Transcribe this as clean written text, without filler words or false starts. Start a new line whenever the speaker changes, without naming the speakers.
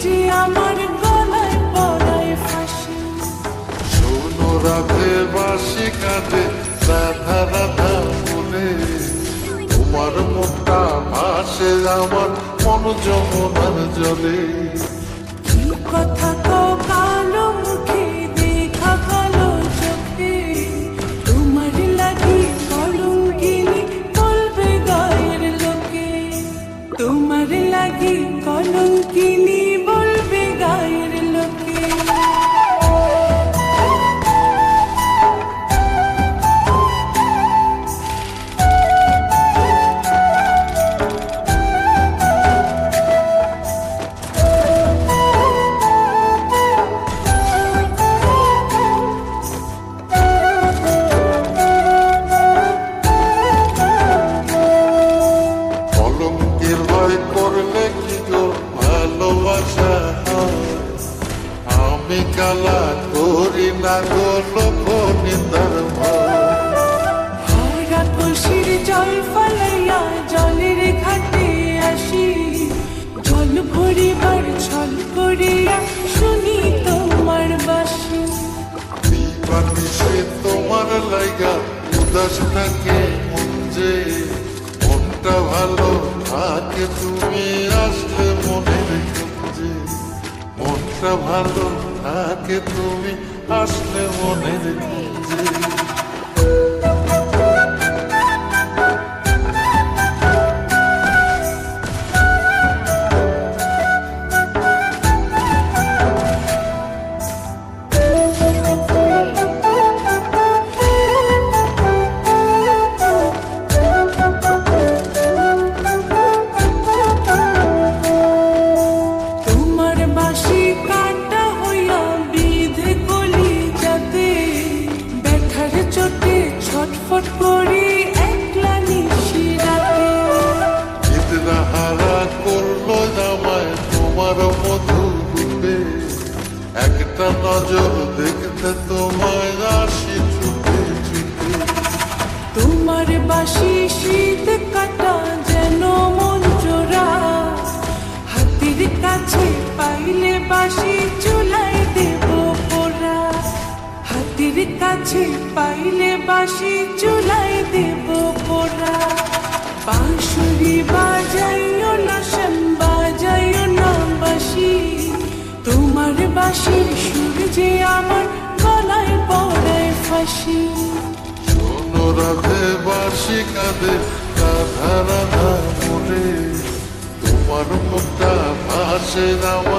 যে আমার গলায় পড়ায় ফাঁসি।
শোনো রাধে বাঁশি কাঁদে রাধা রাধা বলে, তোমার মুখটা ভাসে আমার মন যমুনার জলে।
কি কথা কও কালো মুখে দেখা কালো চোখে, তোমার লাগি কলঙ্কিনী বলবে গায়ের লোকে। তোমার লাগি কলঙ্কিনী বলবে গায়ের লোকে।
কলঙ্কের ভয় করলে কি গো ভালোবাসা হয়? আমি কালা করি না গো লোক নিন্দার ভয়।
হারা খুশির জল ফলাইয়া জলের ঘাটে আসি, জল ভরিবার ছল করিয়া শুনি তোমার বাঁশি।
দিবানিশে তোমার লাইগা উদাস থাকে মন যে, মনটা ভালো থাকে তুমি আসলে মনের কুঞ্জে। মনটা ভালো থাকে তুমি আসলে মনের কুঞ্জে।
তোমার বাঁশি কাটা হইয়া বিধে কলি যাতে, ব্যথার চোটে ছটফট করি একলা নিশি রাতে।
চিত্রা হারা করলো জামায় তোমার মধু রূপে, একটা নজর দেখতে তোমায় আসি ছুটে ছুটে।
তোমার বাঁশি শীত কাটা যেন মন জোড়া, হাতের কাছে পাইলে বাঁশি চুলাই দেব পোড়া। হাতের কাছে পাইলে বাঁশি চুলাই দেব পোড়া। বাঁশুরি বাজাইও না শ্যাম বাজাইও না বাঁশি, তোমার বাঁশির সুর যে আমার গলায় পড়ায় ফাঁসি।
শোনো রাধে বাঁশি কাঁদে রাধা রাধা বলে, তোমার মুখটা ভাসে আমার